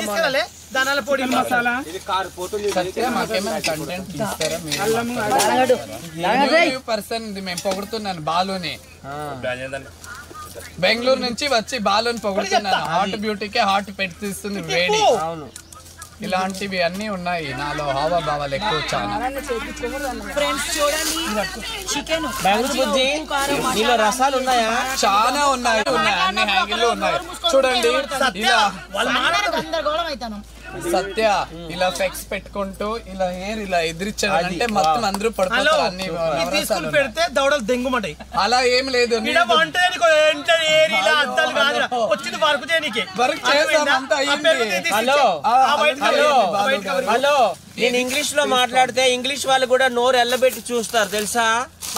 తీసుకెళ్ళాలి ధనాల పొడి మసాలా ఇది కార్ పోతుంది కంటెంట్ తీస్తారా పర్సన్ మేము పొగుడుతున్నాను బాలుని బెంగళూరు నుంచి వచ్చి బాలుని పొగుడుతున్నాను హాట్ బ్యూటీకే హాట్ పెట్టి తీస్తుంది వేడి ఇలాంటివి అన్ని ఉన్నాయి నాలో హావభావాలు ఎక్కువ చాలా రసాలు ఉన్నాయా చాలా ఉన్నాయి అన్ని హ్యాంగిల్లో ఉన్నాయి చూడండి ఇలా సత్య ఇలా ఫెక్స్ పెట్టుకుంటూ ఇలా హెయిర్ ఇలా ఎదిరించాడంటే మొత్తం అందరూ పడిపోతారు అన్ని పెడితే దవడలు దెంగుమంటాయి అలా ఏం లేదు వచ్చింది వర్క్ చేయడానికి హలో నేను ఇంగ్లీష్ లో మాట్లాడితే ఇంగ్లీష్ వాళ్ళు కూడా నోరు ఎల్లబెట్టి చూస్తారు తెలుసా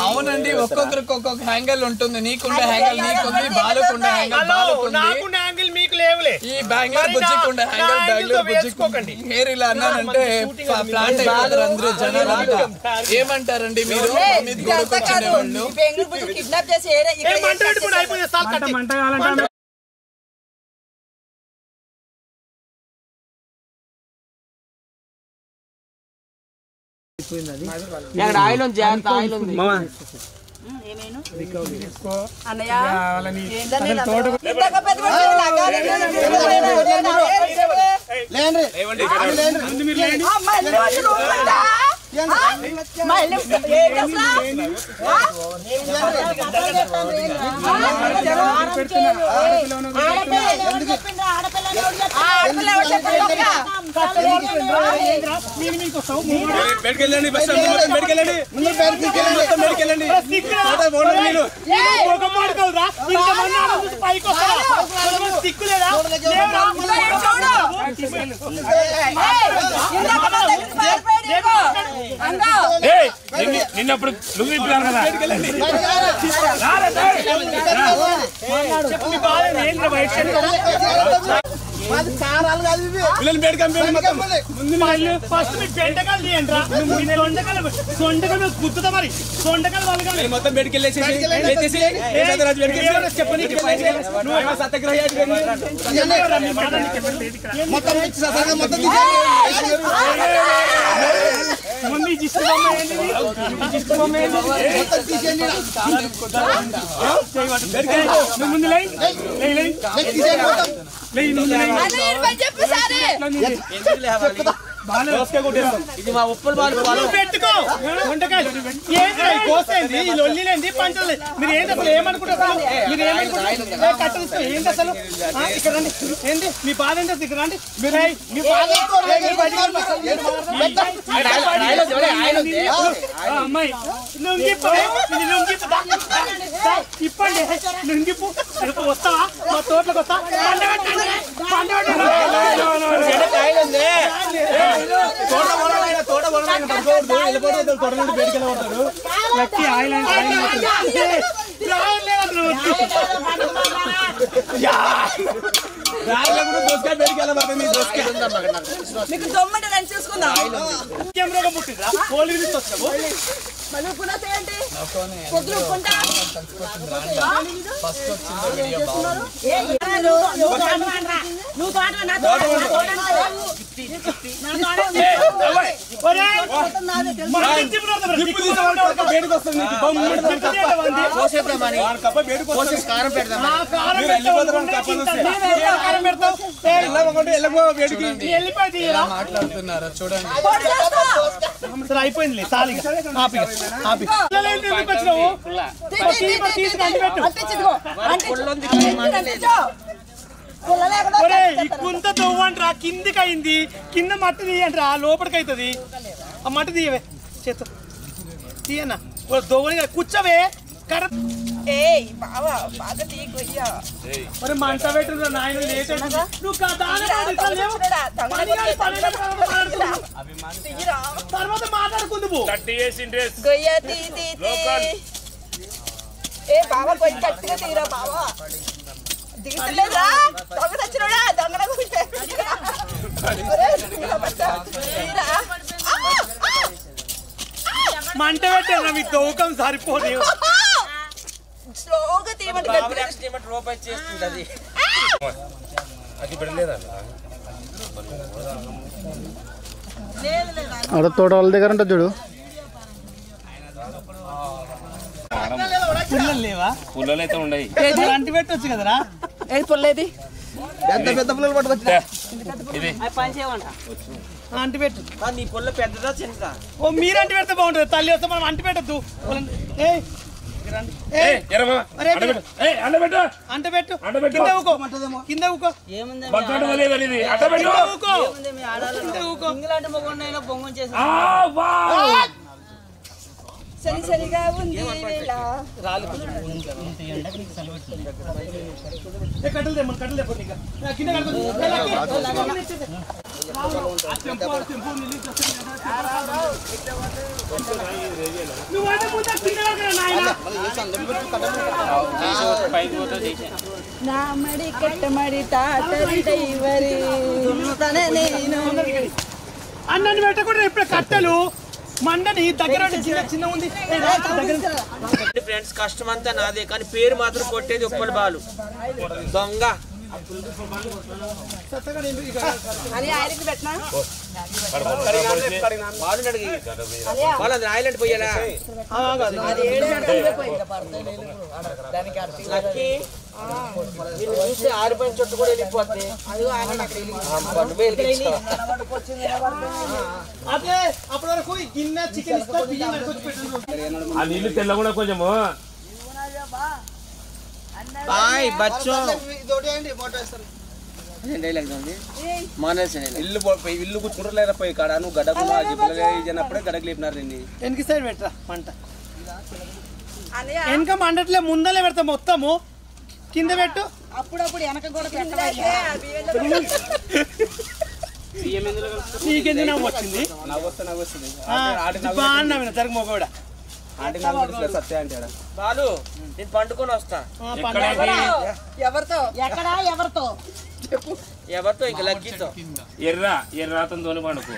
అవునండి ఒక్కొక్కరికి ఒక్కొక్క హ్యాంగిల్ ఉంటుంది నీకుండే హ్యాంగిల్ నీకుంది బాలుకుండే హ్యాంగిల్ మీకు లేవులే ఈ బెంగళూరు బుజ్జికుండే హ్యాంగిల్ బెంగళూరు బుజ్జికుండే హెయిర్ ఇలా అన్నానంటే ప్లాంట్ అయిపోతారు అందరూ జనాలు ఏమంటారండి మీరు వచ్చిన వాళ్ళు ఆయిల్ ఉంది ఆయిల్ ఉంది బెడ్కెళ్ళండి బస్ బెడ్కెళ్ళండి నిన్నప్పుడు నువ్వు ఇప్పాను కదా ఫస్ట్ మీకు బెండకాయలు తీయండి గుర్తుతా మరి సొండకాయలు వాళ్ళు మొత్తం బెడ్కెళ్ళేసి ఇది మా ఉప్పుల బాలు పెట్టుకో కోసేది లొల్లిలేంది పంచలేదు మీరు ఏంటి అసలు ఏమనుకుంటారు మీరు ఏమనుకుంటారు కట్టలు ఏంటి అసలు ఇక్కడ రండి ఏంటి మీ బాధ ఏంటి అసలు ఇక్కడ రండి మీరు మీ బాధ అమ్మాయి లొంగిప్పు ఇప్పండి లొంగిప్పు వస్తావా మా తోటలోకి వస్తా మాట్లాడుతున్నారా చూడండి అయిపోయింది కుంత తవ్వంట్రా కిందికి అయింది కింద మట్టి తీయంట్రా లోపలికి అవుతుంది ఆ మట్టి తీయవే చేత తీయన్నా దొవ్వని కూర్చోవే మరి మంట పెట్టు నాయన తర్వాత మాట్లాడుకుంది మంట పెట్టారా మీ తవ్వకం సరిపోదు స్లోగా తీయమంటే రూపాయి చేస్తుంది అది అది పెడలేదా ఆడ తోట వాళ్ళ దగ్గర ఉంటుంది చూడు. పుల్లలు లేవా? పుల్లలు అయితే ఉండయి. అంటి పెట్టొచ్చు కదరా. ఏది పొల్లేది? పెద్ద పెద్ద పుల్లలు పట్టుకొచ్చా. ఇది అంటి పెట్టు. నీ పొల్ల పెద్దదా చిన్నదా? ఓ మీరు అంటి పెడితే బాగుంటుంది. తల్లి వస్తే మనం అంటి పెట్టద్దు. అంట పెట్టు. కింద ఊకో. కింద ఊకో. సరి సరిగా ఉంది కట్టలు తెమ్మని కట్టలు తెప్పండి. కింద నా మడి కట్టమడి తాతరి డైవరి తనే నేను అన్నని పెట్టకుండా ఇప్పుడు కట్టలు మండని దగ్గర చిన్న ఉంది. ఫ్రెండ్స్ కష్టం అంతా నాదే కానీ పేరు మాత్రం కొట్టేది ఉప్పల్ బాలు దొంగ. అని ఆయనకి పెట్టినా బాలు అడిగి వాళ్ళు అది రాయలంటే పోయాలా లక్కీ చూస్తే ఆరిపోయిన చుట్టూ కూడా వెళ్ళిపోద్ది. అదే అప్పటి వరకు గిన్నె చికెన్ ఇస్తా బియ్యం కట్టుకొచ్చి పెట్టండి. ఆ నీళ్ళు తెల్ల కూడా కొంచెము ఇల్లు కూర్చుంటారు పోయి కాడ నువ్వు గడ్డకున్నప్పుడే గడకు లేపినారు నిన్ను. వెనక సైడ్ పెట్టరా మంట. వెనక మండట్లే ముందలే పెడతా మొత్తము. కింద పెట్టు. అప్పుడప్పుడు వెనక కూడా నీకెందుకు నవ్వు వచ్చింది? బాగున్నా జరగ మొగోడ సత్య అంటే బాలు నేను పండుకొని వస్తా. ఎవరితో ఎక్కడా ఎవరితో ఎవరితో ఇంకా లక్కీతో ఎర్రాతంతో పండుకో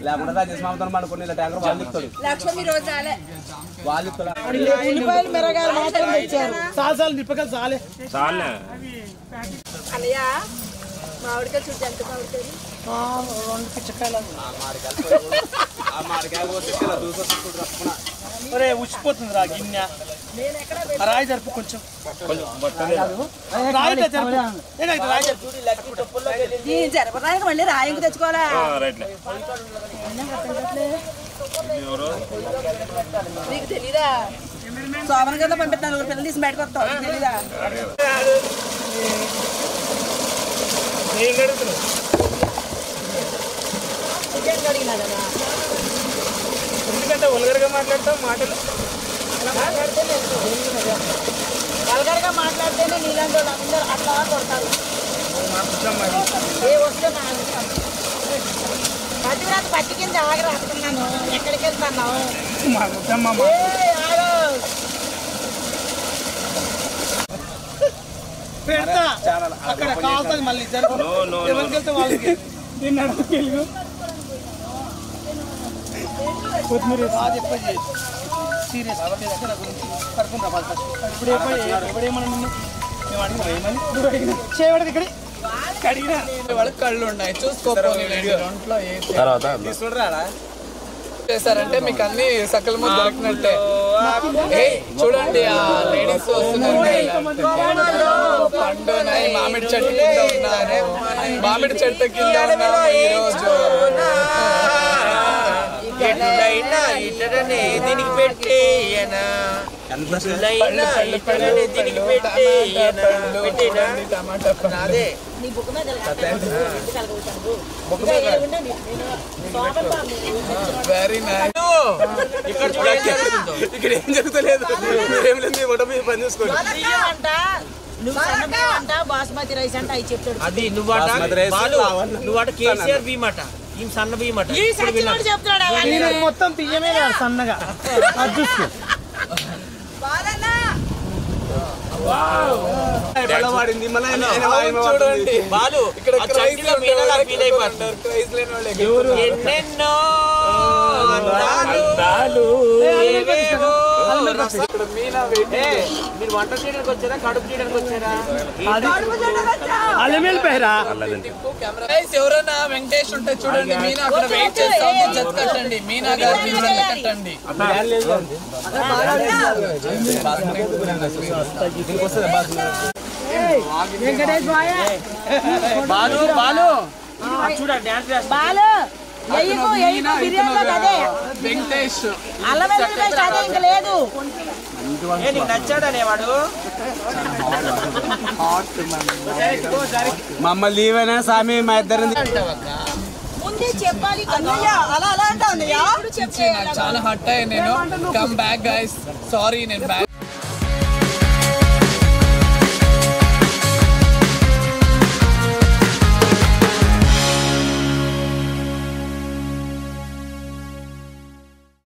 లేకుండా రాజేష్ మామతో పండుకొని ఇలా ట్యాంకర్ వాళ్ళు ఇస్తాడు. లక్ష్మి రోజాలే వాళ్ళు ఇస్తాడు. ఉల్లిపాయలు మిరగాయలు మాత్రం తెచ్చారు. సాలు నిప్పకాయలు చాలే చాలే. అన్నయ్య మామిడికాయ చుట్టూ ఎంత మామిడికాయలు 2 పిచ్చకాయలు. దూసొచ్చుకుంటారు. ఒరే ఉచ్చిపోతుంది రా గిన్నె. రాయి జరుపు కొంచెం రాయి జరుపు. జరపడానికి మళ్ళీ రాయంకు తెచ్చుకోవాలా? నీకు తెలీదా? సోమన గదిలో పంపిస్తాను పిల్లలు తీసి బయటకు వస్తావు. తెలీదా? ఎందుకంటే ఒలగరగా మాట్లాడతావు మాటలు. వల్గర్గా మాట్లాడితేనే నీలాంటి వాళ్ళు అందరూ అట్లా కొడతారు. ఏ వస్తే పతివ్రత పట్టి కింద ఆగి రాసుకున్నాను. ఎక్కడికి వెళ్తున్నావు? పెడతా అక్కడ కావాలి మళ్ళీ ఎవరికి వెళ్తే వాళ్ళకి. దీన్ని అడగ కొత్తిమీర బాగా చెప్పండి. సీరియస్ పడుకుంటా ఇప్పుడు ఏమన్నా మేము అడిగినా ఏమని చేయబడి ఇక్కడ కడిగినా వాళ్ళకి కళ్ళు ఉన్నాయి చూసుకోపోయి ఒంట్లో చేశారంటే మీకు అన్ని సకలము దొరికినట్టే. చూడండి ఆ లేడీస్ పండునాయి మామిడి చెట్టు కింద ఉన్నారు. మామిడి చెట్టు కింద ఉన్నాము ఈరోజు. ఇతరనే దీనికి పెట్టేయనా దీనికి పెట్టేనా టమాటా అదే వెరీ నైస్. ఇక్కడ ఇక్కడ ఏం జరుగుతలేదు. ఏం లేదు పని చూసుకోండి. బాస్మతి రైస్ అంటే అవి చెప్తాడు. అది నువ్వాట కేసీఆర్ బియ్యమాట ఈ సన్న బియ్యమాట చెప్తాడు మొత్తం బియ్యమే కాదు సన్నగా అదృష్టం. చూడండి బాలు ఇక్కడ ఎన్నెన్నో అందాలు ఏవేవో ఇక్కడ మీనా ఏ, మీరు వంట చేయడానికి వచ్చారా కడుపు చేయడానికి వచ్చారా? అల్లం వెళ్ళిపోయారా Guys, ఎవరైనా వెంకటేష్ ఉంటే చూడండి, మీనా అక్కడ వెయిట్ చేస్తా ఉంది, జత కట్టండి, మీనా గారికి జత కట్టండి. బాలు బాలు చూడ డాన్స్ చేస్తా. బాలు ఎయ్యకు ఎయ్యకు బిర్యానీలో అదే వెంకటేష్ అల్లం వెల్లుల్లి పేస్ట్ అదే ఇంకా లేదు. ఏ, నీకు నచ్చాడనే వాడు? మమ్మల్ని ఇవేనా స్వామి మా ఇద్దరు ముందే చెప్పాలి అలా అలా అంటావు చాలా హట్ అయ్యి నేను. కమ్ బ్యాక్ గైస్, సారీ నేను బ్యాక్